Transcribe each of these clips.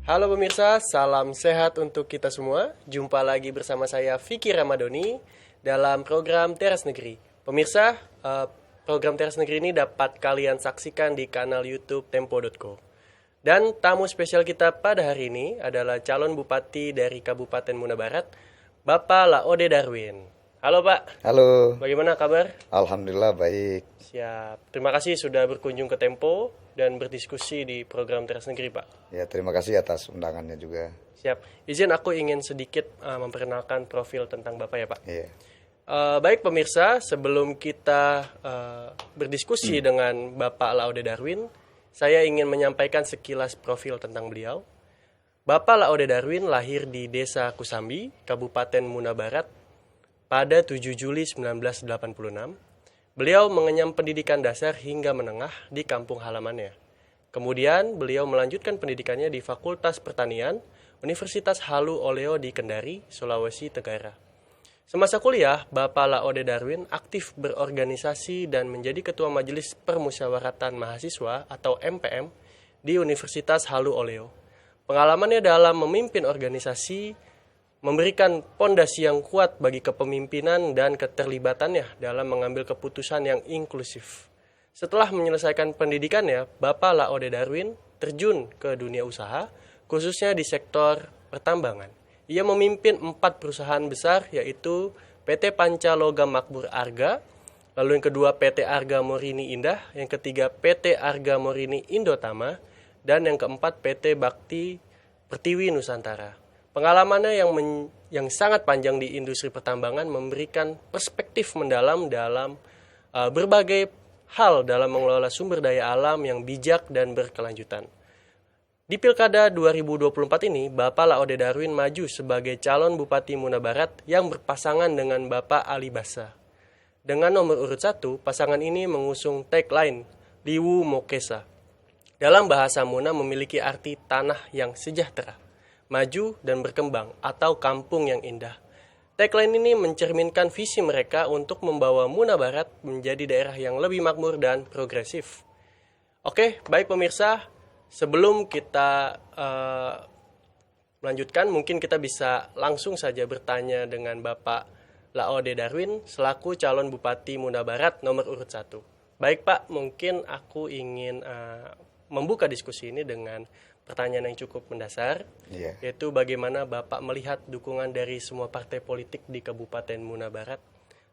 Halo pemirsa, salam sehat untuk kita semua. Jumpa lagi bersama saya Vicky Ramadoni dalam program Teras Negeri. Pemirsa, program Teras Negeri ini dapat kalian saksikan di kanal YouTube Tempo.co. Dan tamu spesial kita pada hari ini adalah calon bupati dari Kabupaten Muna Barat, Bapak Laode Darwin. Halo Pak, Halo, bagaimana kabar? Alhamdulillah baik. Siap, terima kasih sudah berkunjung ke Tempo dan berdiskusi di program Teras Negeri Pak. Ya, terima kasih atas undangannya juga. Siap, izin aku ingin sedikit memperkenalkan profil tentang Bapak ya Pak. Iya. Baik pemirsa, sebelum kita berdiskusi dengan Bapak Laode Darwin, saya ingin menyampaikan sekilas profil tentang beliau. Bapak Laode Darwin lahir di Desa Kusambi, Kabupaten Muna Barat pada 7 Juli 1986. Beliau mengenyam pendidikan dasar hingga menengah di kampung halamannya. Kemudian beliau melanjutkan pendidikannya di Fakultas Pertanian Universitas Halu Oleo di Kendari, Sulawesi Tenggara. Semasa kuliah, Bapak Laode Darwin aktif berorganisasi dan menjadi Ketua Majelis Permusyawaratan Mahasiswa atau MPM di Universitas Halu Oleo. Pengalamannya dalam memimpin organisasi memberikan pondasi yang kuat bagi kepemimpinan dan keterlibatannya dalam mengambil keputusan yang inklusif. Setelah menyelesaikan pendidikannya, Bapak Laode Darwin terjun ke dunia usaha, khususnya di sektor pertambangan. Ia memimpin 4 perusahaan besar, yaitu PT Panca Logam Makmur Arga, lalu yang kedua PT Arga Morini Indah, yang ketiga PT Arga Morini Indotama, dan yang keempat PT Bakti Pertiwi Nusantara. Pengalamannya yang sangat panjang di industri pertambangan memberikan perspektif mendalam dalam berbagai hal dalam mengelola sumber daya alam yang bijak dan berkelanjutan. Di Pilkada 2024 ini, Bapak Laode Darwin maju sebagai calon Bupati Muna Barat yang berpasangan dengan Bapak Ali Basa. Dengan nomor urut 1, pasangan ini mengusung tagline Liwu Mokesa. Dalam bahasa Muna memiliki arti tanah yang sejahtera, maju dan berkembang, atau kampung yang indah. Tagline ini mencerminkan visi mereka untuk membawa Muna Barat menjadi daerah yang lebih makmur dan progresif. Oke, baik pemirsa, sebelum kita melanjutkan, mungkin kita bisa langsung saja bertanya dengan Bapak Laode Darwin selaku calon Bupati Muna Barat nomor urut 1. Baik Pak, mungkin aku ingin membuka diskusi ini dengan pertanyaan yang cukup mendasar, yaitu bagaimana Bapak melihat dukungan dari semua partai politik di Kabupaten Muna Barat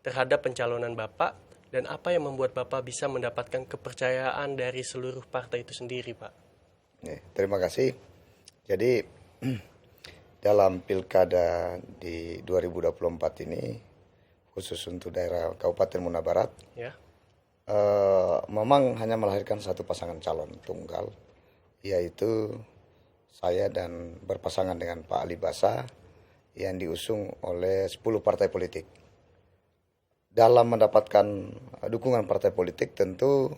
terhadap pencalonan Bapak, dan apa yang membuat Bapak bisa mendapatkan kepercayaan dari seluruh partai itu sendiri, Pak? Terima kasih. Jadi dalam pilkada di 2024 ini, khusus untuk daerah Kabupaten Muna Barat, memang hanya melahirkan satu pasangan calon tunggal, yaitu saya dan berpasangan dengan Pak Ali Basa yang diusung oleh 10 partai politik. Dalam mendapatkan dukungan partai politik tentu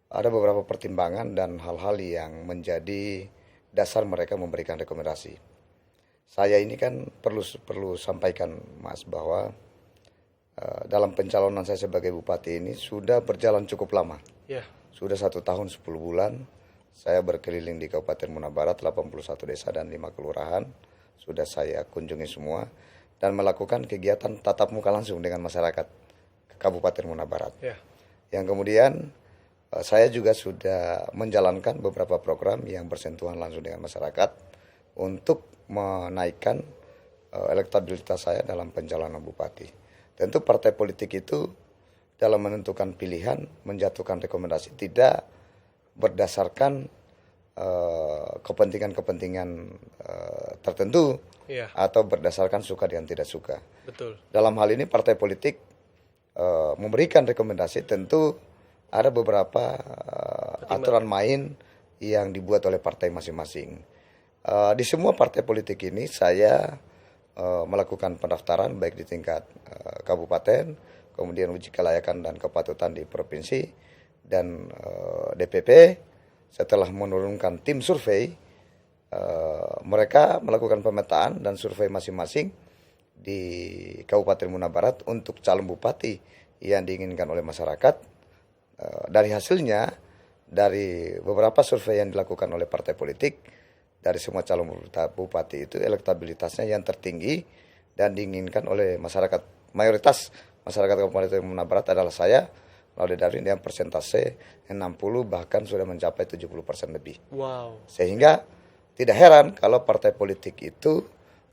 ada beberapa pertimbangan dan hal-hal yang menjadi dasar mereka memberikan rekomendasi. Saya ini kan perlu sampaikan Mas bahwa dalam pencalonan saya sebagai bupati ini sudah berjalan cukup lama. Sudah 1 tahun 10 bulan. Saya berkeliling di Kabupaten Muna Barat, 81 desa dan 5 kelurahan. Sudah saya kunjungi semua dan melakukan kegiatan tatap muka langsung dengan masyarakat Kabupaten Muna Barat. Yang kemudian saya juga sudah menjalankan beberapa program yang bersentuhan langsung dengan masyarakat untuk menaikkan elektabilitas saya dalam pencalonan bupati. Tentu partai politik itu dalam menentukan pilihan, menjatuhkan rekomendasi tidak berdasarkan kepentingan-kepentingan tertentu atau berdasarkan suka dan tidak suka. Betul. Dalam hal ini partai politik memberikan rekomendasi, tentu ada beberapa aturan main yang dibuat oleh partai masing-masing. Di semua partai politik ini saya melakukan pendaftaran baik di tingkat kabupaten, kemudian uji kelayakan dan kepatutan di provinsi, dan DPP. Setelah menurunkan tim survei, mereka melakukan pemetaan dan survei masing-masing di Kabupaten Muna Barat untuk calon bupati yang diinginkan oleh masyarakat. Dari hasilnya, dari beberapa survei yang dilakukan oleh partai politik, dari semua calon bupati itu elektabilitasnya yang tertinggi dan diinginkan oleh masyarakat. Mayoritas masyarakat Kabupaten Muna Barat adalah saya, Laude Darwin, yang persentase 60 bahkan sudah mencapai 70% lebih. Wow. Sehingga tidak heran kalau partai politik itu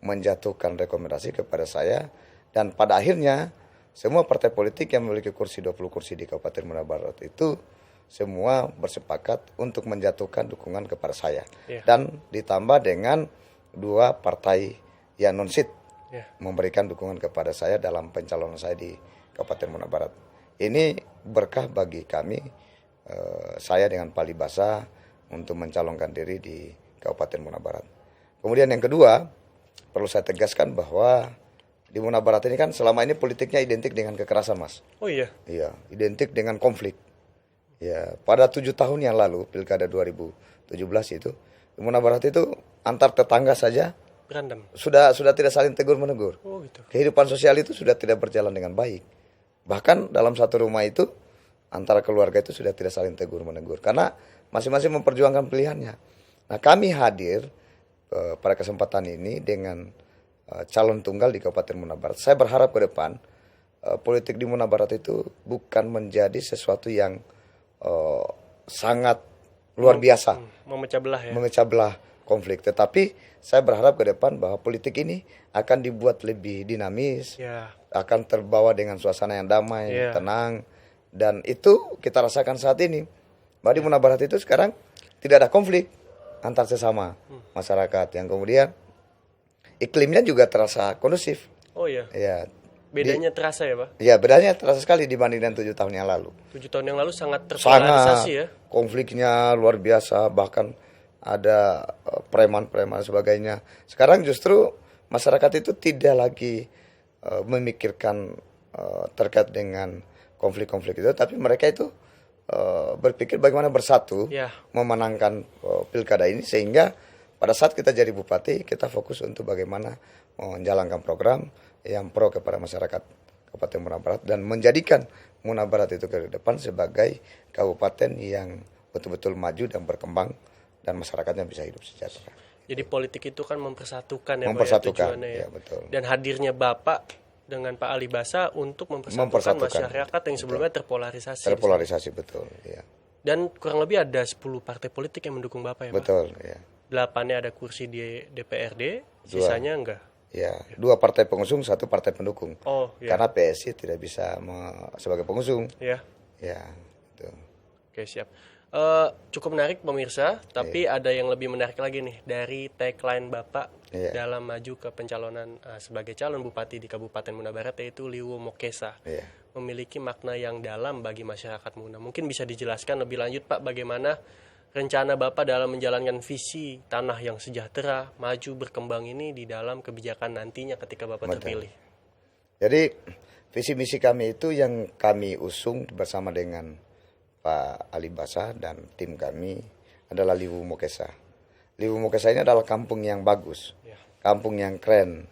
menjatuhkan rekomendasi kepada saya, dan pada akhirnya semua partai politik yang memiliki 20 kursi di Kabupaten Muna Barat itu semua bersepakat untuk menjatuhkan dukungan kepada saya. Dan ditambah dengan 2 partai yang non-sit memberikan dukungan kepada saya dalam pencalonan saya di Kabupaten Muna Barat. Ini berkah bagi kami, saya dengan Pak Alibasa, untuk mencalonkan diri di Kabupaten Muna Barat. Kemudian yang kedua, perlu saya tegaskan bahwa di Muna Barat ini kan selama ini politiknya identik dengan kekerasan, Mas. Oh iya? Iya, identik dengan konflik. Ya, pada 7 tahun yang lalu, Pilkada 2017 itu, di Muna Barat itu antar tetangga saja berantem. Sudah tidak saling tegur-menegur. Oh gitu. Kehidupan sosial itu sudah tidak berjalan dengan baik. Bahkan dalam satu rumah itu antara keluarga itu sudah tidak saling tegur-menegur karena masing-masing memperjuangkan pilihannya. Nah, kami hadir pada kesempatan ini dengan calon tunggal di Kabupaten Muna Barat. Saya berharap ke depan politik di Muna Barat itu bukan menjadi sesuatu yang sangat luar biasa, memecah belah ya. Memecah belah konflik, tetapi saya berharap ke depan bahwa politik ini akan dibuat lebih dinamis, akan terbawa dengan suasana yang damai, tenang, dan itu kita rasakan saat ini. Bahwa di Muna Barat itu sekarang tidak ada konflik antar sesama masyarakat, yang kemudian iklimnya juga terasa kondusif. Oh iya. Ya. Bedanya terasa ya, Pak? Ya, bedanya terasa sekali dibanding dengan 7 tahun yang lalu. 7 tahun yang lalu sangat terpolarisasi ya. Konfliknya luar biasa, bahkan ada preman-preman sebagainya. Sekarang justru masyarakat itu tidak lagi memikirkan terkait dengan konflik-konflik itu, tapi mereka itu berpikir bagaimana bersatu memenangkan pilkada ini, sehingga pada saat kita jadi bupati kita fokus untuk bagaimana menjalankan program yang pro kepada masyarakat Kabupaten Muna Barat dan menjadikan Muna Barat itu ke depan sebagai kabupaten yang betul-betul maju dan berkembang dan masyarakatnya bisa hidup sejahtera. Jadi politik itu kan mempersatukan ya, mempersatukan, Pak, ya, betul. Dan hadirnya Bapak dengan Pak Alibasa untuk mempersatukan masyarakat yang sebelumnya terpolarisasi. Terpolarisasi, betul. Ya. Dan kurang lebih ada 10 partai politik yang mendukung Bapak ya, betul, Pak? Ya. 8-nya ada kursi di DPRD, sisanya enggak? Ya, 2 partai pengusung, 1 partai pendukung. Oh, ya. Karena PSI tidak bisa sebagai pengusung. Ya. Ya, itu. Oke, siap. Cukup menarik pemirsa, tapi ada yang lebih menarik lagi nih dari tagline Bapak dalam maju ke pencalonan sebagai calon bupati di Kabupaten Muna Barat, yaitu Liwu Mokesa. Memiliki makna yang dalam bagi masyarakat Muna. Mungkin bisa dijelaskan lebih lanjut, Pak, bagaimana rencana Bapak dalam menjalankan visi tanah yang sejahtera, maju, berkembang ini di dalam kebijakan nantinya ketika Bapak terpilih. Jadi visi misi kami itu yang kami usung bersama dengan Pak Alibasa dan tim kami adalah Liwu Mokesa. Liwu Mokesa ini adalah kampung yang bagus, kampung yang keren,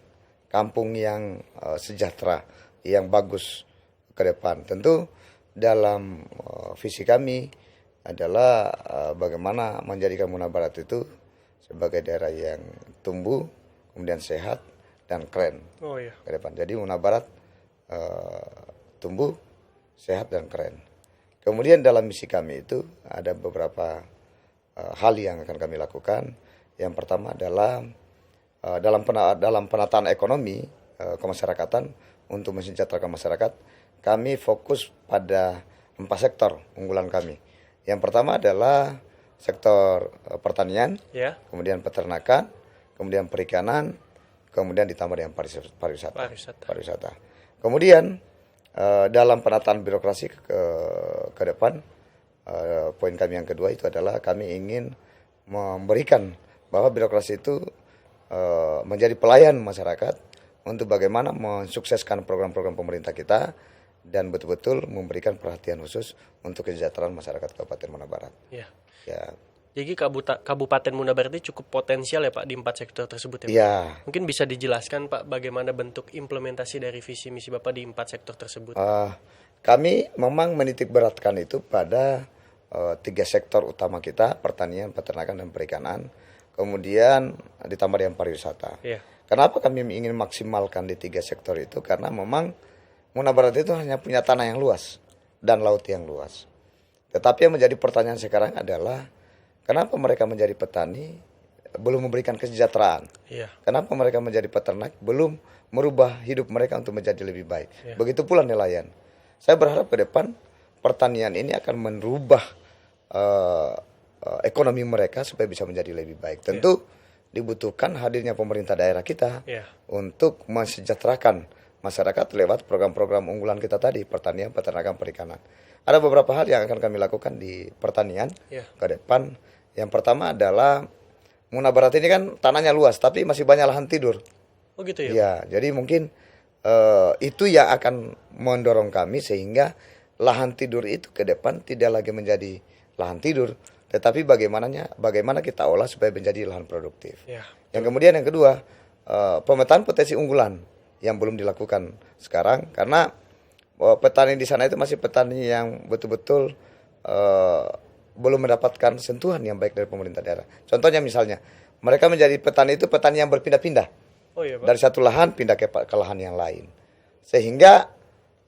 kampung yang sejahtera, yang bagus ke depan. Tentu dalam visi kami adalah bagaimana menjadikan Muna Barat itu sebagai daerah yang tumbuh, kemudian sehat dan keren ke depan. Jadi Muna Barat tumbuh, sehat dan keren. Kemudian dalam misi kami itu ada beberapa hal yang akan kami lakukan. Yang pertama adalah dalam penataan ekonomi kemasyarakatan untuk mensejahterakan masyarakat, kami fokus pada 4 sektor unggulan kami. Yang pertama adalah sektor pertanian, kemudian peternakan, kemudian perikanan, kemudian ditambah dengan pariwisata. Kemudian dalam penataan birokrasi ke depan, poin kami yang kedua itu adalah kami ingin memberikan bahwa birokrasi itu menjadi pelayan masyarakat untuk bagaimana mensukseskan program-program pemerintah kita dan betul-betul memberikan perhatian khusus untuk kesejahteraan masyarakat Kabupaten Muna Barat. Ya. Jadi Kabupaten Muna Barat ini cukup potensial ya, Pak, di 4 sektor tersebut ya, Pak? Ya. Mungkin bisa dijelaskan, Pak, bagaimana bentuk implementasi dari visi misi Bapak di 4 sektor tersebut? Kami memang menitik beratkan itu pada 3 sektor utama kita, pertanian, peternakan, dan perikanan. kemudian ditambah dengan pariwisata. Iya. Kenapa kami ingin maksimalkan di 3 sektor itu? Karena memang Muna Barat itu hanya punya tanah yang luas dan laut yang luas. Tetapi yang menjadi pertanyaan sekarang adalah kenapa mereka menjadi petani belum memberikan kesejahteraan? Iya. Kenapa mereka menjadi peternak belum merubah hidup mereka untuk menjadi lebih baik? Iya. Begitu pula nelayan. Saya berharap ke depan pertanian ini akan merubah ekonomi mereka supaya bisa menjadi lebih baik. Tentu dibutuhkan hadirnya pemerintah daerah kita untuk mensejahterakan masyarakat lewat program-program unggulan kita tadi, pertanian, peternakan, perikanan. Ada beberapa hal yang akan kami lakukan di pertanian ke depan. Yang pertama adalah Muna Barat ini kan tanahnya luas, tapi masih banyak lahan tidur. Oh gitu ya? Ya, jadi mungkin itu yang akan mendorong kami sehingga lahan tidur itu ke depan tidak lagi menjadi lahan tidur, tetapi bagaimana kita olah supaya menjadi lahan produktif. Ya. Yang kemudian yang kedua, pemetaan potensi unggulan yang belum dilakukan sekarang karena petani di sana itu masih petani yang betul-betul belum mendapatkan sentuhan yang baik dari pemerintah daerah. Contohnya misalnya, mereka menjadi petani itu petani yang berpindah-pindah. Oh iya, Pak. Dari satu lahan pindah ke lahan yang lain. Sehingga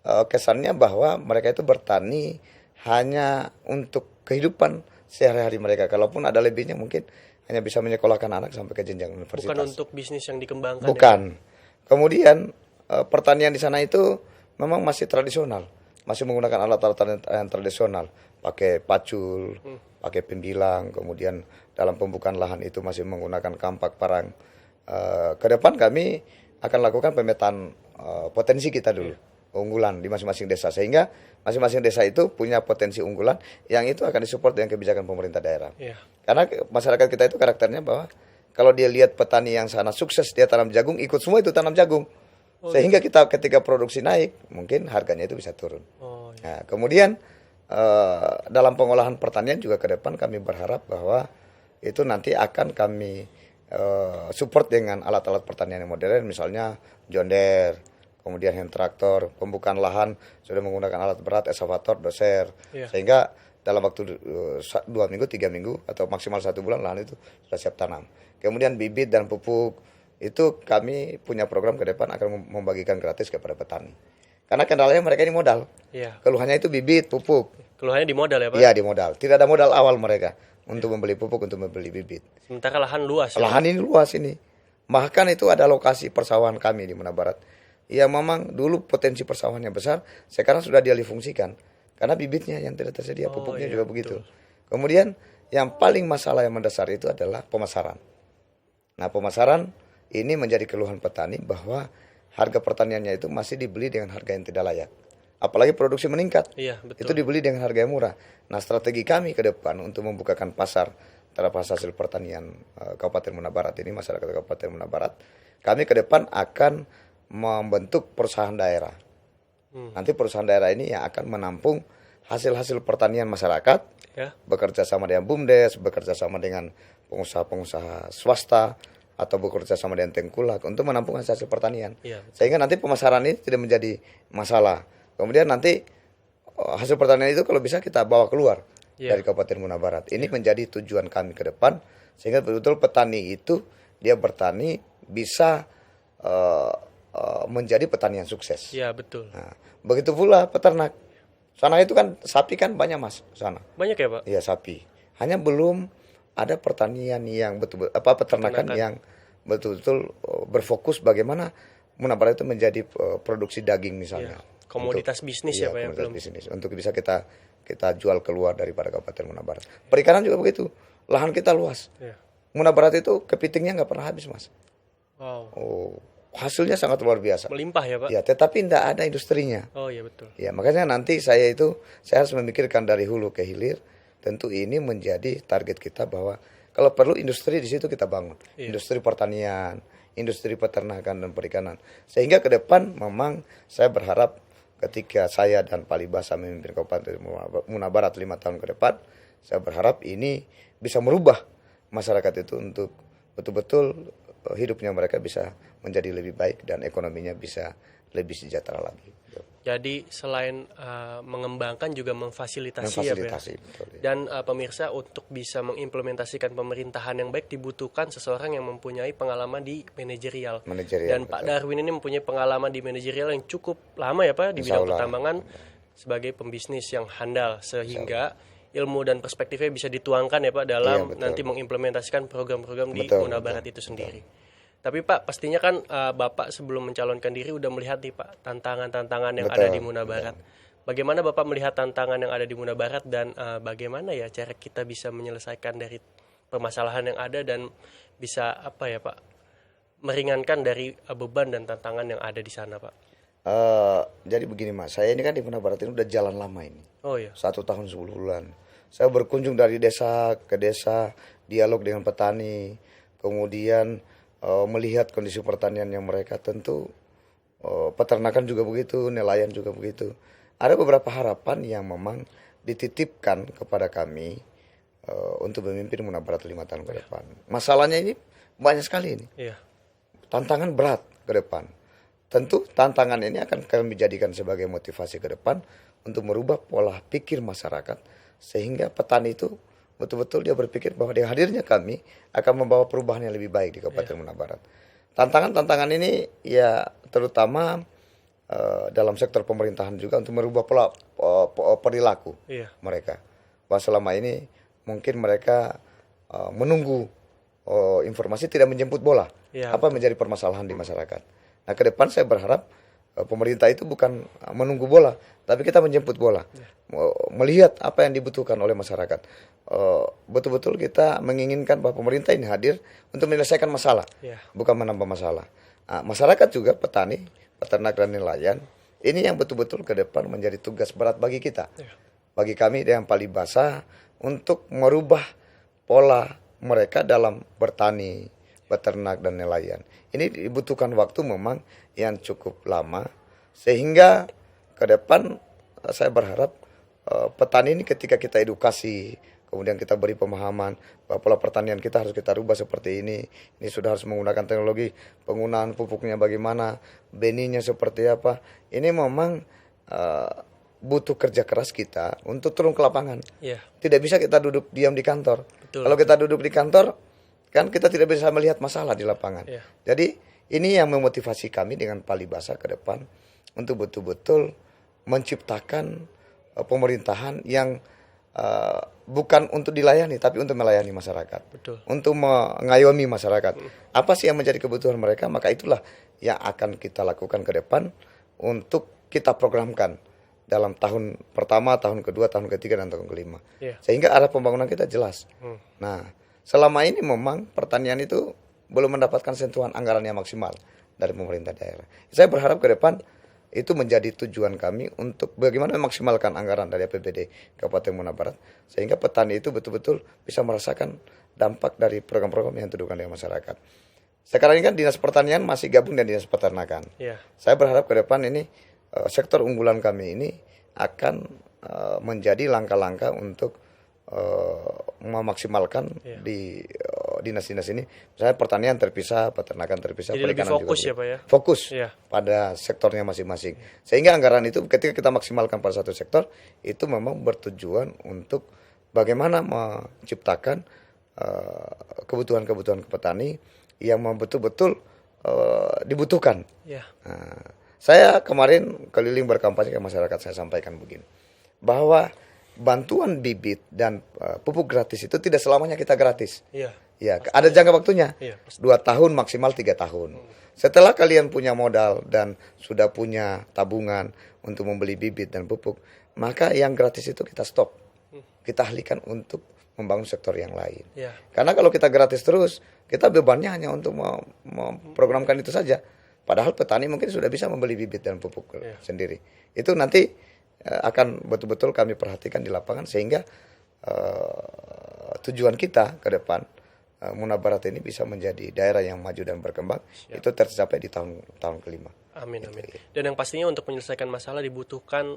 kesannya bahwa mereka itu bertani hanya untuk kehidupan sehari-hari mereka. Kalaupun ada lebihnya mungkin hanya bisa menyekolahkan anak sampai ke jenjang universitas. Bukan untuk bisnis yang dikembangkan. Bukan. Kemudian pertanian di sana itu memang masih tradisional. Masih menggunakan alat-alat yang tradisional. Pakai pacul, pakai pembilang, kemudian dalam pembukaan lahan itu masih menggunakan kampak parang. Ke depan kami akan lakukan pemetaan potensi kita dulu, unggulan di masing-masing desa, sehingga masing-masing desa itu punya potensi unggulan yang itu akan disupport dengan kebijakan pemerintah daerah. Karena masyarakat kita itu karakternya bahwa kalau dia lihat petani yang sana sukses dia tanam jagung, ikut semua itu tanam jagung, sehingga kita ketika produksi naik mungkin harganya itu bisa turun. Nah, kemudian dalam pengolahan pertanian juga ke depan kami berharap bahwa itu nanti akan kami support dengan alat-alat pertanian yang modern, misalnya John Deere, kemudian hand traktor, pembukaan lahan sudah menggunakan alat berat, eskavator, doser, sehingga dalam waktu 2 minggu, 3 minggu atau maksimal 1 bulan lahan itu sudah siap tanam. Kemudian bibit dan pupuk itu kami punya program ke depan akan membagikan gratis kepada petani. Karena kendalanya mereka ini modal. Keluhannya itu bibit, pupuk. Keluhannya di modal ya, Pak? Iya, di modal. Tidak ada modal awal mereka untuk membeli pupuk, untuk membeli bibit. Sementara lahan luas. Lahan ini luas ini. Bahkan itu ada lokasi persawahan kami di Muna Barat. Ya memang dulu potensi persawahannya besar, sekarang sudah dialih fungsikan. Karena bibitnya yang tidak tersedia, pupuknya juga begitu. Kemudian yang paling masalah yang mendasar itu adalah pemasaran. Nah, pemasaran ini menjadi keluhan petani bahwa harga pertaniannya itu masih dibeli dengan harga yang tidak layak. Apalagi produksi meningkat, itu dibeli dengan harga yang murah. Nah, strategi kami ke depan untuk membukakan pasar terhadap hasil pertanian Kabupaten Muna Barat ini, masyarakat Kabupaten Muna Barat, kami ke depan akan membentuk perusahaan daerah. Nanti perusahaan daerah ini yang akan menampung hasil-hasil pertanian masyarakat, bekerja sama dengan BUMDes, bekerja sama dengan pengusaha-pengusaha swasta, atau bekerja sama dengan tengkulak untuk menampung hasil pertanian. Sehingga nanti pemasaran ini tidak menjadi masalah. Kemudian nanti hasil pertanian itu kalau bisa kita bawa keluar dari Kabupaten Muna Barat. Ini menjadi tujuan kami ke depan, sehingga betul-betul petani itu dia bertani bisa menjadi petani yang sukses. Iya, betul. Nah, begitu pula peternak. Sana itu kan sapi kan banyak, Mas, sana. Banyak ya, Pak? Iya, sapi. Hanya belum ada pertanian yang betul-betul peternakan yang betul-betul berfokus bagaimana Muna Barat itu menjadi produksi daging misalnya. Komoditas bisnis ya, Pak, yang belum. Bisnis untuk bisa kita jual keluar daripada Kabupaten Muna Barat. Perikanan juga begitu. Lahan kita luas. Muna Barat itu kepitingnya nggak pernah habis, Mas. Oh, hasilnya sangat luar biasa. Melimpah ya, Pak? Ya, tetapi tidak ada industrinya. Oh iya, betul. Ya, makanya nanti saya harus memikirkan dari hulu ke hilir. Tentu ini menjadi target kita bahwa kalau perlu industri di situ kita bangun. Industri pertanian, industri peternakan dan perikanan. Sehingga ke depan memang saya berharap ketika saya dan Pak Libasa memimpin Kabupaten Muna Barat 5 tahun ke depan, saya berharap ini bisa merubah masyarakat itu untuk betul-betul hidupnya mereka bisa menjadi lebih baik dan ekonominya bisa lebih sejahtera lagi. Jadi selain mengembangkan juga memfasilitasi ya Pak. Memfasilitasi, betul, ya. Dan pemirsa, untuk bisa mengimplementasikan pemerintahan yang baik dibutuhkan seseorang yang mempunyai pengalaman di manajerial. Dan Pak Darwin ini mempunyai pengalaman di manajerial yang cukup lama ya Pak di bidang pertambangan sebagai pembisnis yang handal, sehingga ilmu dan perspektifnya bisa dituangkan ya Pak dalam nanti mengimplementasikan program-program di Munabarat itu sendiri. Tapi Pak, pastinya kan Bapak sebelum mencalonkan diri udah melihat nih Pak tantangan-tantangan yang ada di Munabarat. Bagaimana Bapak melihat tantangan yang ada di Munabarat dan bagaimana ya cara kita bisa menyelesaikan dari permasalahan yang ada dan bisa apa ya Pak, meringankan dari beban dan tantangan yang ada di sana Pak? Jadi begini Mas, saya ini kan di Munabarat ini udah jalan lama ini. Oh iya. 1 tahun 10 bulan. Saya berkunjung dari desa ke desa, dialog dengan petani, kemudian melihat kondisi pertanian yang mereka, tentu peternakan juga begitu, nelayan juga begitu. Ada beberapa harapan yang memang dititipkan kepada kami untuk memimpin Munabarat 5 tahun ke depan. Masalahnya ini banyak sekali ini. Tantangan berat ke depan. Tentu tantangan ini akan kami jadikan sebagai motivasi ke depan untuk merubah pola pikir masyarakat sehingga petani itu betul-betul dia berpikir bahwa dengan hadirnya kami akan membawa perubahan yang lebih baik di Kabupaten Munabarat. Tantangan-tantangan ini ya terutama dalam sektor pemerintahan juga untuk merubah pola perilaku mereka. Bahwa selama ini mungkin mereka menunggu informasi, tidak menjemput bola. Apa menjadi permasalahan di masyarakat. Nah, ke depan saya berharap pemerintah itu bukan menunggu bola, tapi kita menjemput bola. Melihat apa yang dibutuhkan oleh masyarakat. Betul-betul kita menginginkan bahwa pemerintah ini hadir untuk menyelesaikan masalah, bukan menambah masalah. Masyarakat juga, petani, peternak dan nelayan, ini yang betul-betul ke depan menjadi tugas berat bagi kita. Bagi kami dengan Palibasa untuk merubah pola mereka dalam bertani, peternak dan nelayan. Ini dibutuhkan waktu memang yang cukup lama, sehingga ke depan saya berharap petani ini ketika kita edukasi, kemudian kita beri pemahaman bahwa pola pertanian kita harus kita rubah seperti ini sudah harus menggunakan teknologi, penggunaan pupuknya bagaimana, benihnya seperti apa. Ini memang butuh kerja keras kita untuk turun ke lapangan. Tidak bisa kita duduk diam di kantor. Kalau kita duduk di kantor, kan kita tidak bisa melihat masalah di lapangan. Jadi ini yang memotivasi kami dengan Palibasa ke depan untuk betul-betul menciptakan pemerintahan yang bukan untuk dilayani, tapi untuk melayani masyarakat. Untuk mengayomi masyarakat. Apa sih yang menjadi kebutuhan mereka, maka itulah yang akan kita lakukan ke depan untuk kita programkan dalam tahun pertama, tahun kedua, tahun ketiga, dan tahun kelima. Sehingga arah pembangunan kita jelas. Nah, selama ini memang pertanian itu belum mendapatkan sentuhan anggaran yang maksimal dari pemerintah daerah. Saya berharap ke depan itu menjadi tujuan kami untuk bagaimana memaksimalkan anggaran dari APBD Kabupaten Munabarat sehingga petani itu betul-betul bisa merasakan dampak dari program-program yang ditujukan dengan masyarakat. Sekarang ini kan Dinas Pertanian masih gabung dengan Dinas Peternakan. Saya berharap ke depan ini sektor unggulan kami ini akan menjadi langkah-langkah untuk memaksimalkan di dinas-dinas ini. Misalnya pertanian terpisah, peternakan terpisah. Jadi lebih fokus ya Pak ya? Fokus pada sektornya masing-masing. Sehingga anggaran itu ketika kita maksimalkan pada satu sektor, itu memang bertujuan untuk bagaimana menciptakan kebutuhan-kebutuhan petani yang betul-betul dibutuhkan. Saya kemarin keliling berkampanye ke masyarakat, saya sampaikan begini, bahwa bantuan bibit dan pupuk gratis itu tidak selamanya kita gratis. Ada jangka waktunya. 2 tahun maksimal 3 tahun. Setelah kalian punya modal dan sudah punya tabungan untuk membeli bibit dan pupuk, maka yang gratis itu kita stop. Kita alihkan untuk membangun sektor yang lain. Karena kalau kita gratis terus, kita bebannya hanya untuk memprogramkan itu saja. Padahal petani mungkin sudah bisa membeli bibit dan pupuk sendiri. Itu nanti akan betul-betul kami perhatikan di lapangan sehingga tujuan kita ke depan Munabarat ini bisa menjadi daerah yang maju dan berkembang. Itu tercapai di tahun kelima. Amin, amin. Dan yang pastinya untuk menyelesaikan masalah dibutuhkan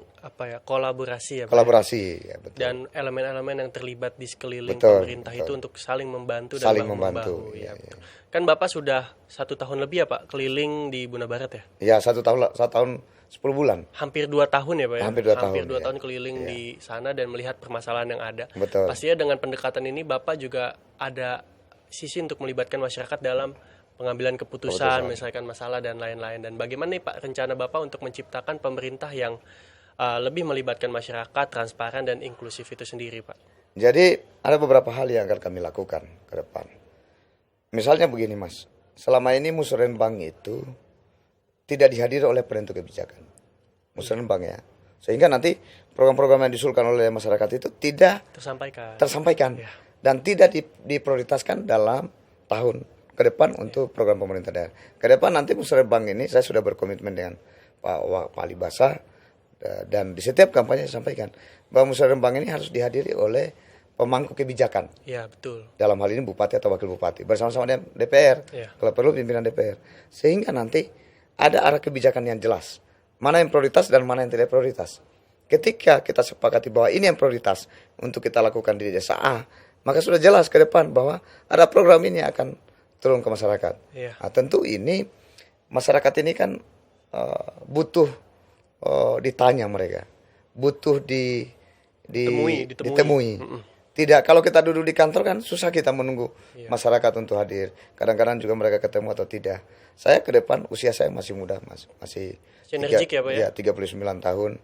kolaborasi ya Pak. Kolaborasi, ya betul. Dan elemen-elemen yang terlibat di sekeliling Betul, pemerintah betul. itu untuk saling membantu Saling dan membantu, bahu-membahu. ya, Betul. Kan Bapak sudah 1 tahun lebih ya Pak keliling di Buna Barat ya? Ya 1 tahun 10 bulan. Hampir 2 tahun ya Pak ya? Hampir 2 tahun, 2 ya. tahun keliling di sana dan melihat permasalahan yang ada. Betul. Pastinya dengan pendekatan ini Bapak juga ada sisi untuk melibatkan masyarakat dalam pengambilan keputusan, menyelesaikan masalah dan lain-lain. Dan bagaimana nih Pak rencana Bapak untuk menciptakan pemerintah yang lebih melibatkan masyarakat, transparan dan inklusif itu sendiri Pak? Jadi ada beberapa hal yang akan kami lakukan ke depan. Misalnya begini Mas, selama ini musrenbang itu tidak dihadiri oleh penentu kebijakan. Musrenbang ya. Sehingga nanti program-program yang diusulkan oleh masyarakat itu tidak tersampaikan Ya. dan tidak diprioritaskan dalam tahun ke depan untuk program pemerintah daerah. Ke depan nanti musrenbang ini saya sudah berkomitmen dengan Pak Ali Basa dan di setiap kampanye saya sampaikan bahwa musrenbang ini harus dihadiri oleh pemangku kebijakan. Ya, betul. Dalam hal ini bupati atau wakil bupati bersama-sama dengan DPR. Ya. Kalau perlu pimpinan DPR. Sehingga nanti ada arah kebijakan yang jelas. Mana yang prioritas dan mana yang tidak prioritas. Ketika kita sepakati bahwa ini yang prioritas untuk kita lakukan di desa A, maka sudah jelas ke depan bahwa ada program ini yang akan turun ke masyarakat. Iya. Nah, tentu ini masyarakat ini kan butuh ditanya mereka, butuh ditemui. Tidak, kalau kita duduk di kantor kan susah kita menunggu masyarakat untuk hadir. Kadang-kadang juga mereka ketemu atau tidak. Saya ke depan usia saya masih muda, Mas. Masih energik ya Pak ya? 39 tahun.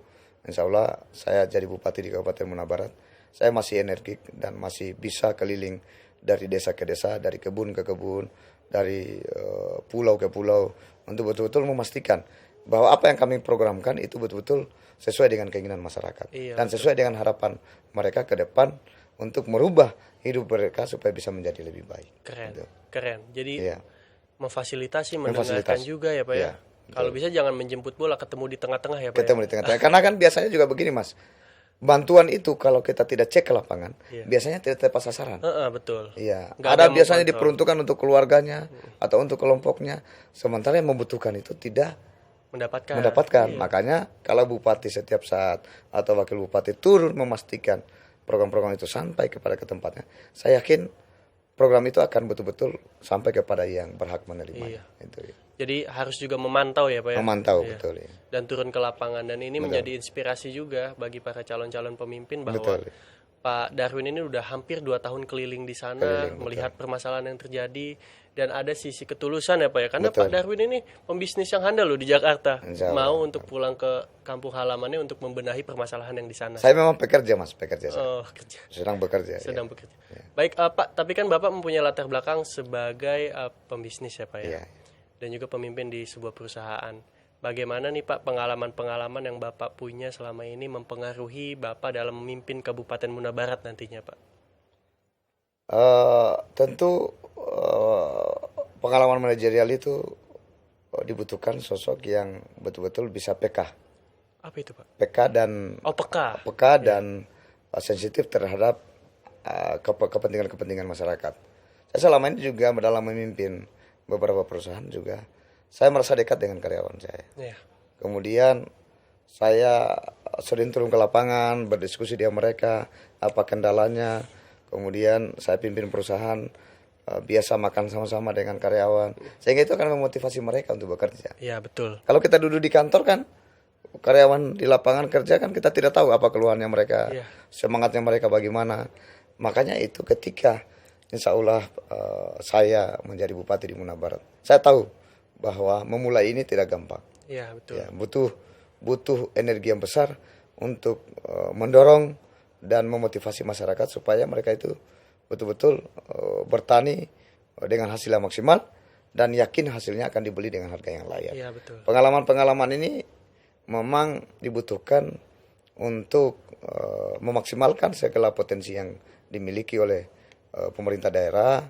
Insya Allah saya jadi bupati di Kabupaten Buna Barat. Saya masih energik dan masih bisa keliling dari desa ke desa, dari kebun ke kebun, dari pulau ke pulau untuk betul-betul memastikan bahwa apa yang kami programkan itu betul-betul sesuai dengan keinginan masyarakat dan sesuai dengan harapan mereka ke depan untuk merubah hidup mereka supaya bisa menjadi lebih baik. Keren, gitu. keren. Jadi Iya. memfasilitasi, mendengarkan juga ya Pak ya? Iya, Kalau bisa jangan menjemput bola, ketemu di tengah-tengah ya Pak Ketemu ya? di tengah-tengah. Karena kan biasanya juga begini Mas, bantuan itu kalau kita tidak cek ke lapangan, biasanya tidak tepat sasaran. Betul. Iya. Nggak Ada yang biasanya mengkontrol. diperuntukkan untuk keluarganya atau untuk kelompoknya, sementara yang membutuhkan itu tidak mendapatkan. Makanya kalau bupati setiap saat atau wakil bupati turun memastikan program-program itu sampai kepada ke tempatnya, saya yakin program itu akan betul-betul sampai kepada yang berhak menerimanya. Itu, ya. Jadi harus juga memantau ya Pak ya? Memantau, Iya. betul. Ya. Dan turun ke lapangan. Dan ini menjadi inspirasi juga bagi para calon-calon pemimpin bahwa Betul. Pak Darwin ini udah hampir 2 tahun keliling di sana, melihat permasalahan yang terjadi, dan ada sisi ketulusan ya Pak ya. Karena Pak Darwin ini pembisnis yang handal loh di Jakarta. Mau untuk pulang ke kampung halamannya untuk membenahi permasalahan yang di sana. Saya memang pekerja Mas, pekerja. Saya. Kerja. Sedang bekerja. Sedang bekerja. Baik Pak, tapi kan Bapak mempunyai latar belakang sebagai pembisnis ya Pak ya. Iya. Dan juga pemimpin di sebuah perusahaan. Bagaimana nih Pak pengalaman-pengalaman yang Bapak punya selama ini mempengaruhi Bapak dalam memimpin Kabupaten Buna Barat nantinya Pak? Tentu pengalaman manajerial itu dibutuhkan sosok yang betul-betul bisa peka. Apa itu Pak? Peka dan Peka. Dan sensitif terhadap kepentingan-kepentingan masyarakat. Saya selama ini juga dalam memimpin beberapa perusahaan juga, saya merasa dekat dengan karyawan saya. Iya. Kemudian saya sering turun ke lapangan, berdiskusi dengan mereka, apa kendalanya. Kemudian saya pimpin perusahaan, biasa makan sama-sama dengan karyawan. Sehingga itu akan memotivasi mereka untuk bekerja. Iya betul. Kalau kita duduk di kantor kan, karyawan di lapangan kerja kan kita tidak tahu apa keluhannya mereka, semangatnya mereka bagaimana. Makanya itu ketika insya Allah saya menjadi bupati di Buna Barat, saya tahu bahwa memulai ini tidak gampang. Iya betul. Ya, butuh energi yang besar untuk mendorong dan memotivasi masyarakat supaya mereka itu betul-betul bertani dengan hasil yang maksimal dan yakin hasilnya akan dibeli dengan harga yang layak. Iya betul. Pengalaman-pengalaman ini memang dibutuhkan untuk memaksimalkan segala potensi yang dimiliki oleh pemerintah daerah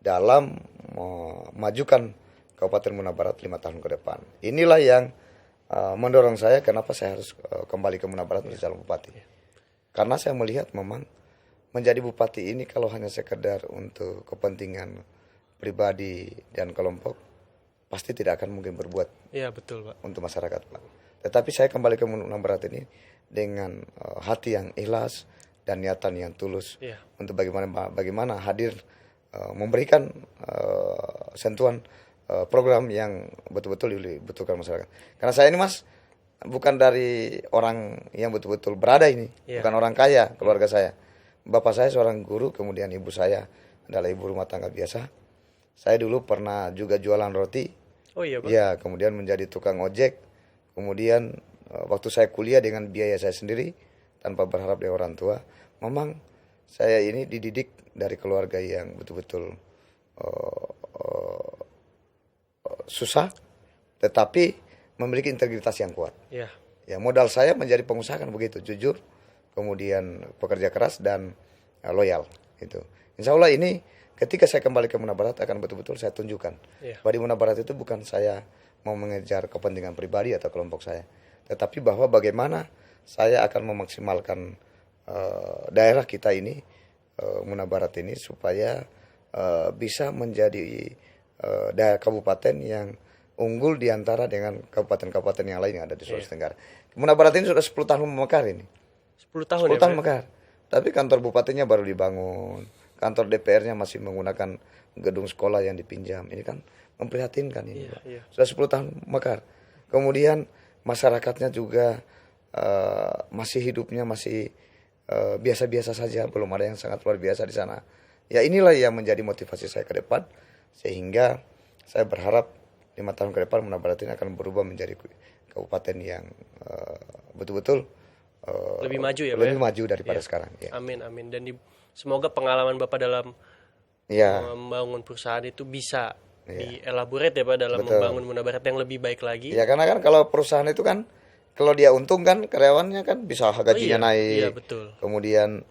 dalam memajukan Kabupaten Buna Barat 5 tahun ke depan. Inilah yang mendorong saya kenapa saya harus kembali ke Buna Barat menjadi calon bupati. Karena saya melihat memang menjadi bupati ini kalau hanya sekedar untuk kepentingan pribadi dan kelompok, pasti tidak akan mungkin berbuat Iya, betul, Pak. untuk masyarakat, Pak. Tetapi saya kembali ke Muna Barat ini dengan hati yang ikhlas dan niatan yang tulus Iya. untuk bagaimana hadir memberikan sentuhan program yang betul-betul dibutuhkan masyarakat. Karena saya ini, Mas, bukan dari orang yang betul-betul berada ini, Iya. bukan orang kaya keluarga saya. Bapak saya seorang guru, kemudian ibu saya adalah ibu rumah tangga biasa. Saya dulu pernah juga jualan roti. Oh iya, Pak. Ya, kemudian menjadi tukang ojek. Kemudian waktu saya kuliah dengan biaya saya sendiri tanpa berharap dari orang tua, memang saya ini dididik dari keluarga yang betul-betul susah, tetapi memiliki integritas yang kuat. Iya. Ya, modal saya menjadi pengusaha kan begitu, jujur, kemudian pekerja keras dan loyal. Itu. Insya Allah ini ketika saya kembali ke Muna Barat akan betul-betul saya tunjukkan. Iya. Bahwa di Muna Barat itu bukan saya mau mengejar kepentingan pribadi atau kelompok saya, tetapi bahwa bagaimana saya akan memaksimalkan daerah kita ini, Muna Barat ini, supaya bisa menjadi daerah kabupaten yang unggul di antara dengan kabupaten-kabupaten yang lain yang ada di Sulawesi Tenggara. Muna Barat ini sudah 10 tahun memekar ini. 10 tahun 10 ya, tahun Pak? mekar. Tapi kantor bupatinya baru dibangun. Kantor DPR-nya masih menggunakan gedung sekolah yang dipinjam. Ini kan memprihatinkan ini, Pak. Iya. Sudah 10 tahun mekar. Kemudian masyarakatnya juga masih hidupnya masih biasa-biasa saja, belum ada yang sangat luar biasa di sana. Ya, inilah yang menjadi motivasi saya ke depan, sehingga saya berharap 5 tahun ke depan Muna Barat ini akan berubah menjadi kabupaten yang betul-betul Lebih maju ya, Pak, lebih ya? maju daripada Iya. sekarang. Ya. Amin, amin. Dan semoga pengalaman Bapak dalam Ya. membangun perusahaan itu bisa Iya. dielaborate ya, Pak, dalam Betul. membangun Muna Barat yang lebih baik lagi. Ya, karena kan kalau perusahaan itu kan kalau dia untung kan karyawannya kan bisa gajinya iya. naik. Iya, betul. Kemudian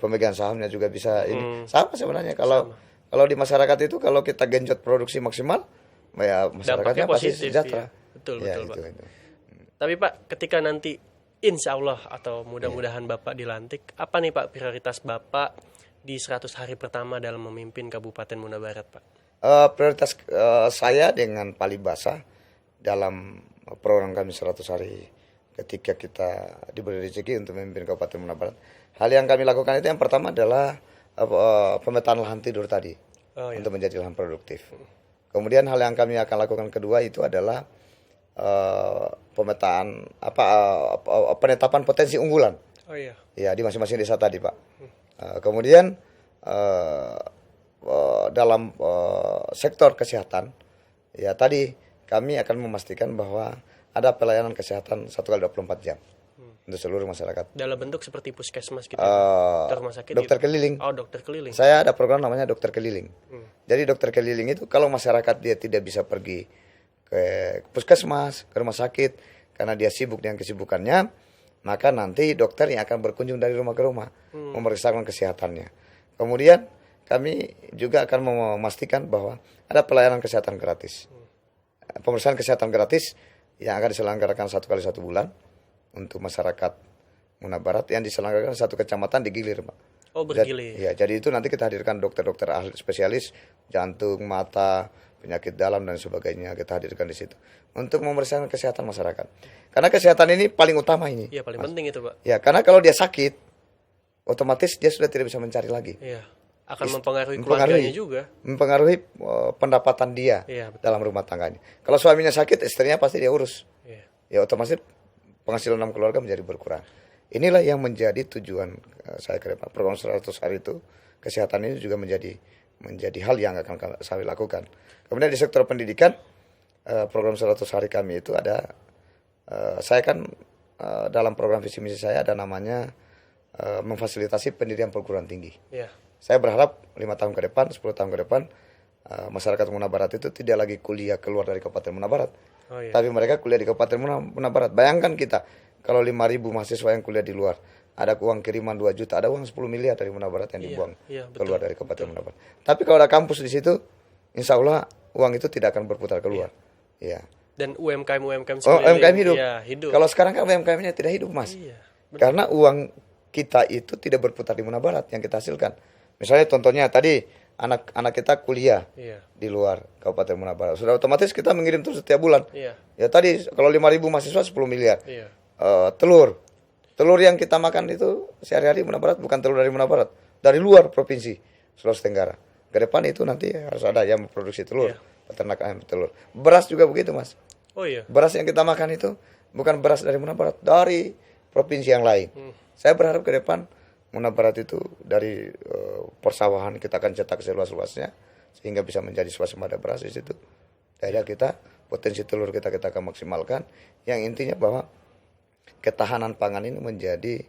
pemegang sahamnya juga bisa ini. Sama sebenarnya kalau di masyarakat itu kalau kita genjot produksi maksimal, ya masyarakatnya Dampaknya pasti positif, sejahtera. iya. Betul, Ya, betul, Pak. itu. Tapi Pak, ketika nanti insya Allah atau mudah-mudahan Bapak dilantik, apa nih Pak prioritas Bapak di 100 hari pertama dalam memimpin Kabupaten Muna Barat, Pak? Prioritas saya dengan Palibasa dalam program kami 100 hari ketika kita diberi rezeki untuk memimpin Kabupaten Muna Barat. Hal yang kami lakukan itu yang pertama adalah pemetaan lahan tidur tadi untuk menjadi lahan produktif. Kemudian hal yang kami akan lakukan kedua itu adalah pemetaan penetapan potensi unggulan. Oh iya. Ya, di masing-masing desa tadi, Pak. Kemudian dalam sektor kesehatan, ya tadi kami akan memastikan bahwa ada pelayanan kesehatan 1x24 jam untuk seluruh masyarakat. Dalam bentuk seperti puskesmas gitu, dokter rumah sakit Dokter gitu. keliling. Oh, dokter keliling. Saya ada program namanya dokter keliling. Jadi dokter keliling itu kalau masyarakat dia tidak bisa pergi ke puskesmas, ke rumah sakit karena dia sibuk dengan kesibukannya, maka nanti dokter yang akan berkunjung dari rumah ke rumah memeriksakan kesehatannya. Kemudian kami juga akan memastikan bahwa ada pelayanan kesehatan gratis. Pemeriksaan kesehatan gratis yang akan diselenggarakan 1 kali 1 bulan untuk masyarakat Muna Barat yang diselenggarakan 1 kecamatan di Gilir, Pak. Oh, bergilir. Ya, jadi itu nanti kita hadirkan dokter-dokter ahli spesialis jantung, mata, penyakit dalam dan sebagainya, kita hadirkan di situ untuk memeriksa kesehatan masyarakat. Karena kesehatan ini paling utama ini. Iya, paling penting itu, Pak. Ya, karena kalau dia sakit, otomatis dia sudah tidak bisa mencari lagi. Iya. Akan mempengaruhi keluarganya juga. Mempengaruhi pendapatan dia Iya, betul. dalam rumah tangganya. Kalau suaminya sakit, istrinya pasti dia urus. Iya. Ya, otomatis penghasilan dalam keluarga menjadi berkurang. Inilah yang menjadi tujuan saya ke depan. Program 100 hari itu, kesehatan ini juga menjadi hal yang akan saya lakukan. Kemudian di sektor pendidikan, program 100 hari kami itu ada, saya kan dalam program visi misi saya ada namanya memfasilitasi pendidikan perguruan tinggi. Iya. Saya berharap 5 tahun ke depan, 10 tahun ke depan, masyarakat Muna Barat itu tidak lagi kuliah keluar dari Kabupaten Muna Barat. Oh iya. Tapi mereka kuliah di Kabupaten Muna Barat. Bayangkan kita, kalau 5.000 mahasiswa yang kuliah di luar, ada uang kiriman 2 juta, ada uang 10 miliar dari Muna Barat yang dibuang iya, betul, keluar dari Kabupaten Muna Barat. Tapi kalau ada kampus di situ, insya Allah uang itu tidak akan berputar keluar. Iya. Dan UMKM UMKM hidup. Iya, hidup. Kalau sekarang kan UMKM-nya tidak hidup, Mas. Iya. Karena uang kita itu tidak berputar di Muna Barat yang kita hasilkan. Misalnya contohnya tadi anak-anak kita kuliah Iya. di luar Kabupaten Muna Barat. Sudah otomatis kita mengirim terus setiap bulan. Iya. Ya tadi kalau 5.000 mahasiswa 10 miliar. Iya. Telur yang kita makan itu sehari-hari Muna Barat bukan telur dari Muna Barat, dari luar provinsi Sulawesi Tenggara. Ke depan itu nanti harus ada yang memproduksi telur, peternak ayam telur. Beras juga begitu, Mas. Oh iya. Beras yang kita makan itu bukan beras dari Muna Barat, dari provinsi yang lain. Saya berharap ke depan Muna Barat itu dari persawahan kita akan cetak seluas-luasnya sehingga bisa menjadi swasembada beras di situ. Daerah kita, potensi telur kita akan maksimalkan. Yang intinya bahwa ketahanan pangan ini menjadi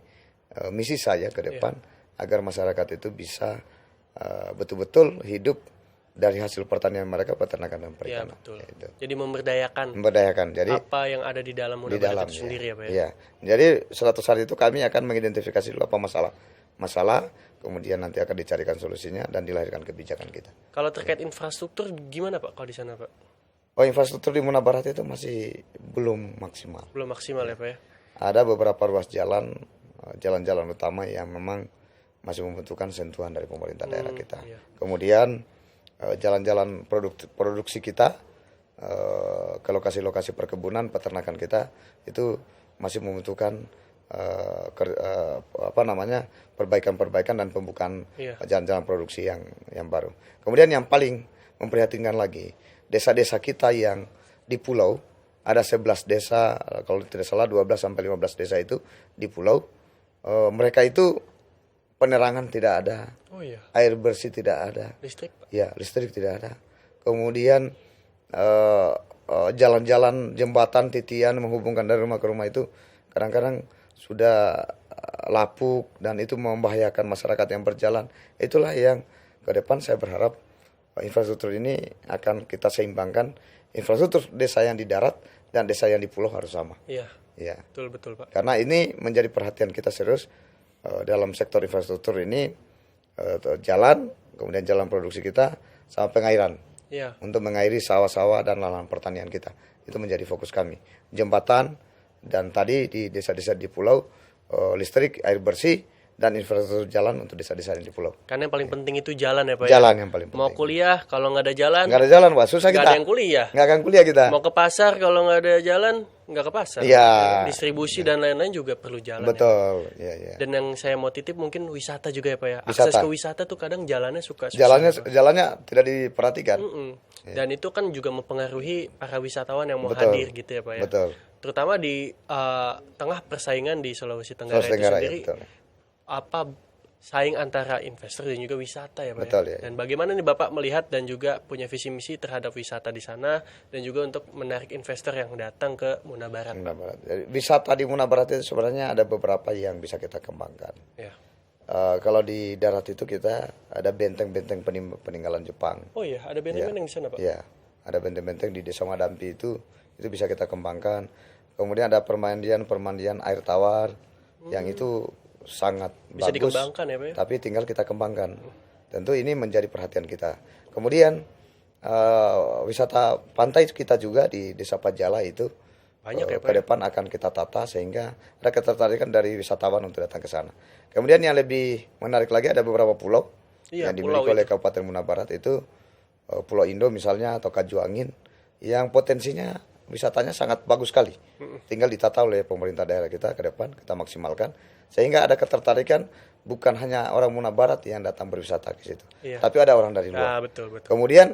misi saya ke depan agar masyarakat itu bisa betul-betul hidup dari hasil pertanian mereka, peternakan dan Iya, perikanan. betul. Itu. Jadi memberdayakan Jadi apa yang ada di dalam Muna di Barat dalam itu sendiri ya Pak ya? Iya. Jadi suatu saat itu kami akan mengidentifikasi dulu apa masalah, kemudian nanti akan dicarikan solusinya dan dilahirkan kebijakan kita. Kalau terkait infrastruktur gimana Pak kalau di sana Pak? Oh, infrastruktur di Muna Barat itu masih belum maksimal. Belum maksimal ya Pak ya? Ada beberapa ruas jalan-jalan utama yang memang masih membutuhkan sentuhan dari pemerintah daerah kita. Iya. Kemudian jalan-jalan produksi kita ke lokasi-lokasi perkebunan, peternakan kita itu masih membutuhkan perbaikan-perbaikan dan pembukaan jalan-jalan produksi yang baru. Kemudian yang paling memprihatinkan lagi, desa-desa kita yang di pulau, ada 11 desa, kalau tidak salah 12 sampai 15 desa itu di pulau, mereka itu penerangan tidak ada, Oh iya. air bersih tidak ada, Listrik Pak? ya listrik tidak ada. Kemudian jalan-jalan jembatan titian menghubungkan dari rumah ke rumah itu kadang-kadang sudah lapuk dan itu membahayakan masyarakat yang berjalan. Itulah yang ke depan saya berharap infrastruktur ini akan kita seimbangkan. Infrastruktur desa yang di darat dan desa yang di pulau harus sama. Iya. Ya. Betul Pak. Karena ini menjadi perhatian kita serius dalam sektor infrastruktur ini, jalan, kemudian jalan produksi kita sama pengairan. Iya. Untuk mengairi sawah-sawah dan lahan pertanian kita. Itu menjadi fokus kami. Jembatan dan tadi di desa-desa di pulau listrik, air bersih dan infrastruktur jalan untuk desa-desa yang di pulau. Karena yang paling penting itu jalan ya Pak Jalan ya? yang paling penting. Mau kuliah kalau nggak ada jalan, Nggak ada jalan, Pak. Susah nggak kita. ada yang kuliah. Nggak akan kuliah kita. Mau ke pasar kalau nggak ada jalan, nggak ke pasar. Iya. Distribusi dan lain-lain juga perlu jalan. Betul. Ya. Dan yang saya mau titip mungkin wisata juga ya Pak ya. Wisata. Akses ke wisata tuh kadang jalannya suka susah. Jalannya tidak diperhatikan. Dan itu kan juga mempengaruhi para wisatawan yang mau Betul. hadir gitu ya Pak ya. Betul. Terutama di tengah persaingan di Sulawesi Tenggara, Sulawesi Tenggara, itu sendiri. ya, betul. Apa saing antara investor dan juga wisata ya Pak Betul, ya. ya. Dan bagaimana nih Bapak melihat dan juga punya visi misi terhadap wisata di sana dan juga untuk menarik investor yang datang ke Muna Barat. Muna Barat. Jadi, wisata di Muna Barat itu sebenarnya ada beberapa yang bisa kita kembangkan. Ya. Kalau di darat itu kita ada benteng-benteng peninggalan Jepang. Oh iya, ada benteng-benteng di sana Pak. Iya, ada benteng-benteng di Desa Madampi itu bisa kita kembangkan. Kemudian ada permandian air tawar yang itu sangat Bisa bagus. dikembangkan ya Pak ya. Tapi tinggal kita kembangkan. Tentu ini menjadi perhatian kita. Kemudian wisata pantai kita juga di Desa Pajala itu Banyak ya Pak. ke depan akan kita tata sehingga ada ketertarikan dari wisatawan untuk datang ke sana. Kemudian yang lebih menarik lagi ada beberapa pulau yang dimiliki oleh Kabupaten Muna Barat itu Pulau Indo misalnya atau Kaju Angin yang potensinya wisatanya sangat bagus sekali. Tinggal ditata oleh pemerintah daerah kita ke depan, kita maksimalkan sehingga ada ketertarikan bukan hanya orang Muna Barat yang datang berwisata ke situ, tapi ada orang dari luar. Betul. Kemudian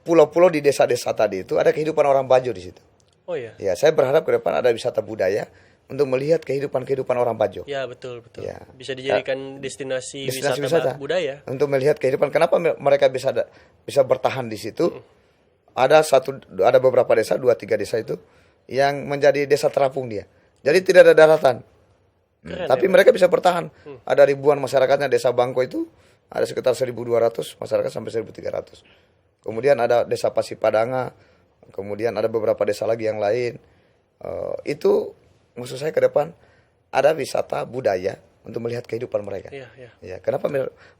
pulau-pulau di desa-desa tadi itu ada kehidupan orang Bajo di situ. Oh iya. Ya, saya berharap ke depan ada wisata budaya untuk melihat kehidupan Orang Bajo. Ya betul. Ya. Bisa dijadikan destinasi wisata budaya. Untuk melihat kehidupan kenapa mereka bisa bertahan di situ. Ada beberapa desa, 2-3 desa itu yang menjadi desa terapung dia. Jadi tidak ada daratan. Tapi mereka bisa bertahan. Ada ribuan masyarakatnya. Desa Bangko itu ada sekitar 1.200 masyarakat sampai 1.300. Kemudian ada desa Pasipadanga. Kemudian ada beberapa desa lagi yang lain. Itu maksud saya ke depan ada wisata budaya untuk melihat kehidupan mereka. Ya, kenapa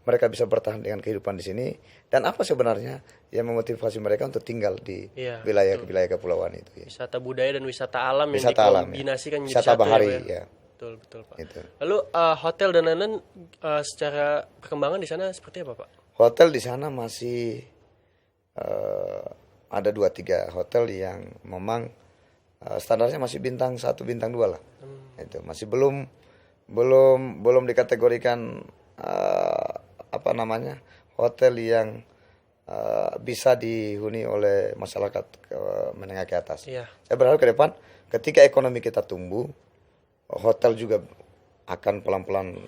mereka bisa bertahan dengan kehidupan di sini dan apa sebenarnya yang memotivasi mereka untuk tinggal di wilayah kepulauan itu. Ya. Wisata budaya dan wisata alam wisata yang dikombinasikan menjadi wisata satu bahari. Ya. Ya. Betul Pak. Itu. Lalu hotel dan lain-lain secara perkembangan di sana seperti apa Pak? Hotel di sana masih ada 2-3 hotel yang memang standarnya masih bintang 1, bintang 2 lah. Itu masih belum dikategorikan apa namanya, hotel yang bisa dihuni oleh masyarakat menengah ke atas. Iya. Saya berharap ke depan ketika ekonomi kita tumbuh, hotel juga akan pelan-pelan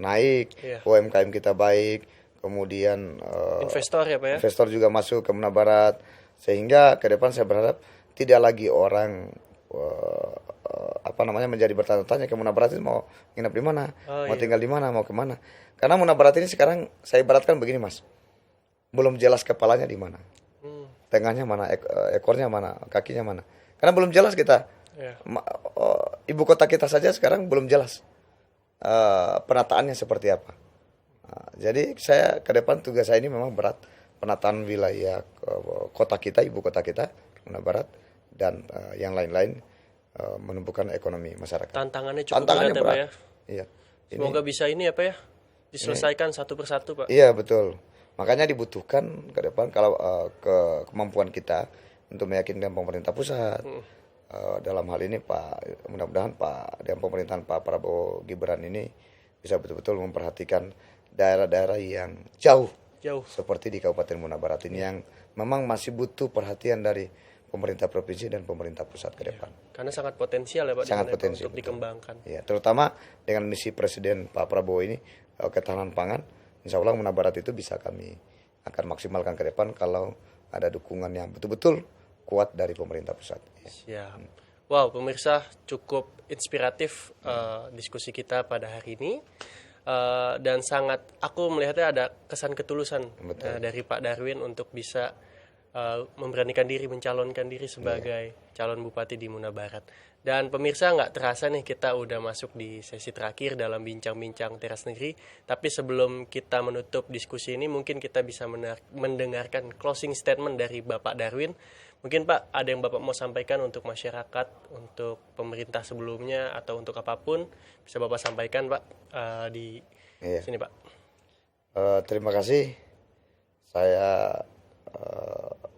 naik, Iya. UMKM kita baik, kemudian Investor ya Pak ya? investor juga masuk ke Muna Barat, sehingga ke depan saya berharap tidak lagi orang apa namanya menjadi bertanya-tanya ke Muna Barat itu mau nginep di mana, mau tinggal di mana, mau kemana. Karena Muna Barat ini sekarang saya ibaratkan begini Mas, belum jelas kepalanya di mana, tengahnya mana, ekornya mana, kakinya mana. Karena belum jelas kita. Iya. Ibu kota kita saja sekarang belum jelas penataannya seperti apa. Jadi saya ke depan tugas saya ini memang berat, penataan wilayah kota kita, ibu kota kita, Muna Barat, dan yang lain-lain, menumbuhkan ekonomi masyarakat. Tantangannya cukup berat ya Pak ya? Iya. Semoga bisa ini ya Pak ya, diselesaikan satu persatu Pak. Iya betul. Makanya dibutuhkan ke depan kalau kemampuan kita untuk meyakinkan pemerintah pusat. Dalam hal ini mudah-mudahan dengan pemerintahan Pak Prabowo Gibran ini bisa betul-betul memperhatikan daerah-daerah yang jauh seperti di Kabupaten Muna Barat ini yang memang masih butuh perhatian dari pemerintah provinsi dan pemerintah pusat ke depan. Karena sangat potensial ya Pak, sangat potensial untuk dikembangkan. Ya, terutama dengan misi Presiden Pak Prabowo ini, ketahanan pangan, insya Allah Muna Barat itu bisa kami akan maksimalkan ke depan kalau ada dukungan yang betul-betul kuat dari pemerintah pusat. Ya. Siap. Wow, pemirsa, cukup inspiratif diskusi kita pada hari ini. Dan sangat, aku melihatnya ada kesan ketulusan dari Pak Darwin untuk bisa memberanikan diri, mencalonkan diri sebagai calon bupati di Muna Barat. Dan pemirsa, nggak terasa nih kita udah masuk di sesi terakhir dalam bincang-bincang teras negeri. Tapi sebelum kita menutup diskusi ini, mungkin kita bisa mendengarkan closing statement dari Bapak Darwin. Mungkin Pak, ada yang Bapak mau sampaikan untuk masyarakat, untuk pemerintah sebelumnya, atau untuk apapun, bisa Bapak sampaikan Pak di sini Pak. Terima kasih. Saya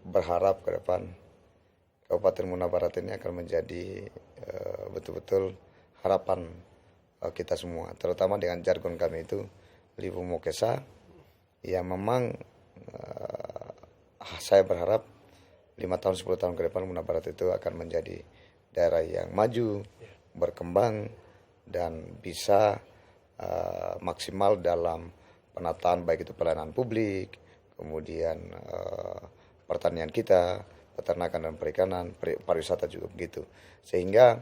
berharap ke depan Kabupaten Muna Barat ini akan menjadi betul-betul harapan kita semua, terutama dengan jargon kami itu Livu Mokesa, yang memang saya berharap 5 tahun 10 tahun ke depan Muna Barat itu akan menjadi daerah yang maju, berkembang, dan bisa maksimal dalam penataan baik itu pelayanan publik, kemudian pertanian kita, peternakan dan perikanan, pariwisata juga begitu. Sehingga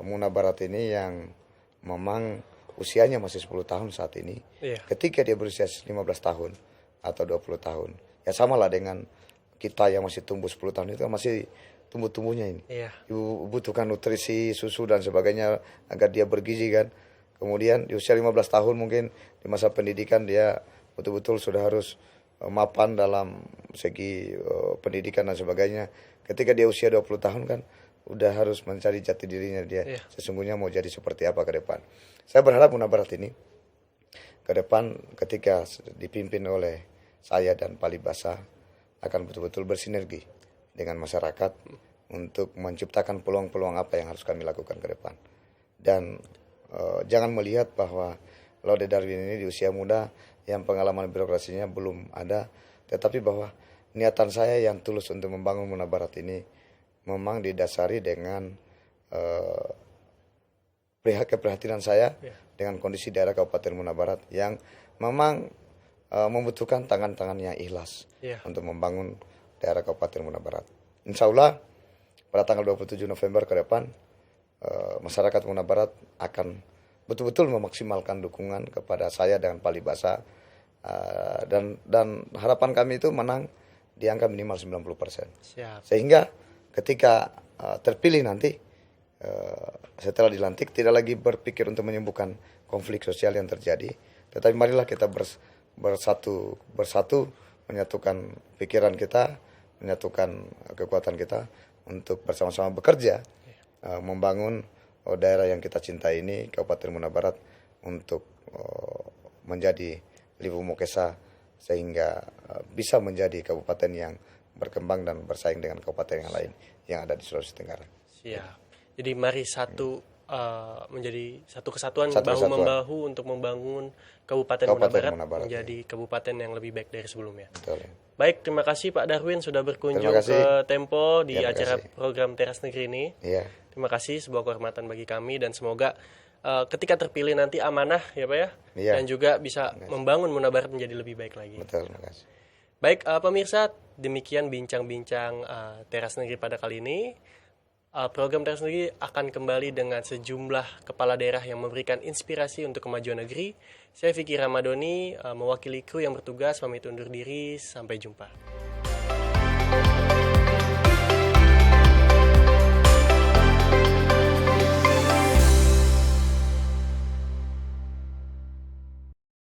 Muna Barat ini yang memang usianya masih 10 tahun saat ini, ketika dia berusia 15 tahun atau 20 tahun, ya samalah dengan kita yang masih tumbuh 10 tahun itu masih tumbuh-tumbuhnya ini. Ibu butuhkan nutrisi, susu dan sebagainya agar dia bergizi kan. Kemudian di usia 15 tahun mungkin di masa pendidikan dia betul-betul sudah harus mapan dalam segi pendidikan dan sebagainya. Ketika dia usia 20 tahun kan udah harus mencari jati dirinya dia sesungguhnya mau jadi seperti apa ke depan. Saya berharap Muna Barat ini ke depan ketika dipimpin oleh saya dan Pak Libasa akan betul-betul bersinergi dengan masyarakat untuk menciptakan peluang-peluang apa yang harus kami lakukan ke depan. Dan jangan melihat bahwa Laude Darwin ini di usia muda yang pengalaman birokrasinya belum ada, tetapi bahwa niatan saya yang tulus untuk membangun Muna Barat ini memang didasari dengan keprihatinan saya dengan kondisi daerah Kabupaten Muna Barat yang memang membutuhkan tangan-tangan yang ikhlas untuk membangun daerah Kabupaten Muna Barat. Insya Allah pada tanggal 27 November ke depan masyarakat Muna Barat akan betul-betul memaksimalkan dukungan kepada saya dengan Pak Libasa, dan harapan kami itu menang di angka minimal 90%. Sehingga ketika terpilih nanti setelah dilantik tidak lagi berpikir untuk menyembuhkan konflik sosial yang terjadi, tetapi marilah kita bersatu menyatukan pikiran kita, menyatukan kekuatan kita untuk bersama-sama bekerja membangun daerah yang kita cintai ini, Kabupaten Muna Barat, untuk menjadi Livu Mokesa sehingga bisa menjadi kabupaten yang berkembang dan bersaing dengan kabupaten yang lain yang ada di Sulawesi Tenggara. Siap. Jadi mari menjadi satu kesatuan, Satu bahu kesatuan. membahu untuk membangun Kabupaten Muna Kabupaten Barat Muna Barat, menjadi kabupaten yang lebih baik dari sebelumnya. Betul. Baik, terima kasih Pak Darwin sudah berkunjung Terima kasih. ke Tempo di Terima acara kasih. program Teras Negeri ini. Iya. Terima kasih, sebuah kehormatan bagi kami dan semoga ketika terpilih nanti amanah ya Pak ya, Iya. dan juga bisa membangun Muna Barat menjadi lebih baik lagi. Betul, terima kasih. Baik, pemirsa, demikian bincang-bincang Teras Negeri pada kali ini. Program Teras Negeri akan kembali dengan sejumlah kepala daerah yang memberikan inspirasi untuk kemajuan negeri. Saya Vicky Ramadoni, mewakili kru yang bertugas, pamit undur diri. Sampai jumpa.